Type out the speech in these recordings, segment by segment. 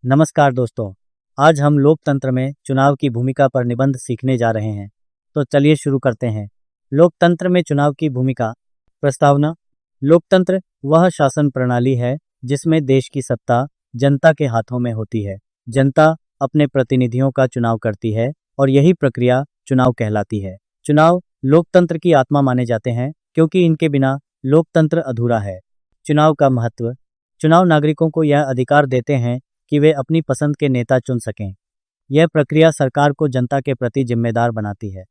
नमस्कार दोस्तों। आज हम लोकतंत्र में चुनाव की भूमिका पर निबंध सीखने जा रहे हैं। तो चलिए शुरू करते हैं। लोकतंत्र में चुनाव की भूमिका। प्रस्तावना। लोकतंत्र वह शासन प्रणाली है जिसमें देश की सत्ता जनता के हाथों में होती है। जनता अपने प्रतिनिधियों का चुनाव करती है और यही प्रक्रिया चुनाव कहलाती है। चुनाव लोकतंत्र की आत्मा माने जाते हैं क्योंकि इनके बिना लोकतंत्र अधूरा है। चुनाव का महत्व। चुनाव नागरिकों को यह अधिकार देते हैं कि वे अपनी पसंद के नेता चुन सकें। यह प्रक्रिया सरकार को जनता के प्रति जिम्मेदार बनाती है।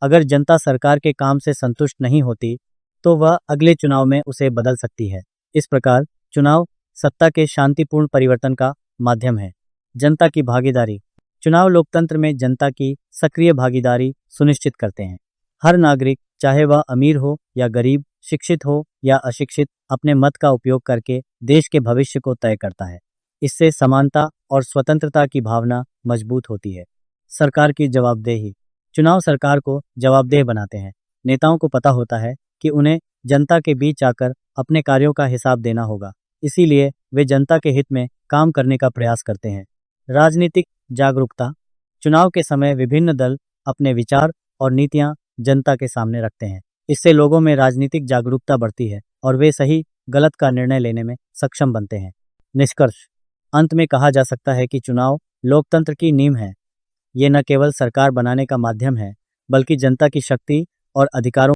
अगर जनता सरकार के काम से संतुष्ट नहीं होती तो वह अगले चुनाव में उसे बदल सकती है। इस प्रकार चुनाव सत्ता के शांतिपूर्ण परिवर्तन का माध्यम है। जनता की भागीदारी। चुनाव लोकतंत्र में जनता की सक्रिय भागीदारी सुनिश्चित करते हैं। हर नागरिक, चाहे वह अमीर हो या गरीब, शिक्षित हो या अशिक्षित, अपने मत का उपयोग करके देश के भविष्य को तय करता है। इससे समानता और स्वतंत्रता की भावना मजबूत होती है। सरकार की जवाबदेही। चुनाव सरकार को जवाबदेह बनाते हैं। नेताओं को पता होता है कि उन्हें जनता के बीच आकर अपने कार्यों का हिसाब देना होगा, इसीलिए वे जनता के हित में काम करने का प्रयास करते हैं। राजनीतिक जागरूकता। चुनाव के समय विभिन्न दल अपने विचार और नीतियां जनता के सामने रखते हैं। इससे लोगों में राजनीतिक जागरूकता बढ़ती है और वे सही गलत का निर्णय लेने में सक्षम बनते हैं। निष्कर्ष। अंत में कहा जा सकता है कि चुनाव लोकतंत्र की नींव है। ये न केवल सरकार बनाने का माध्यम है, बल्कि जनता की शक्ति और अधिकारों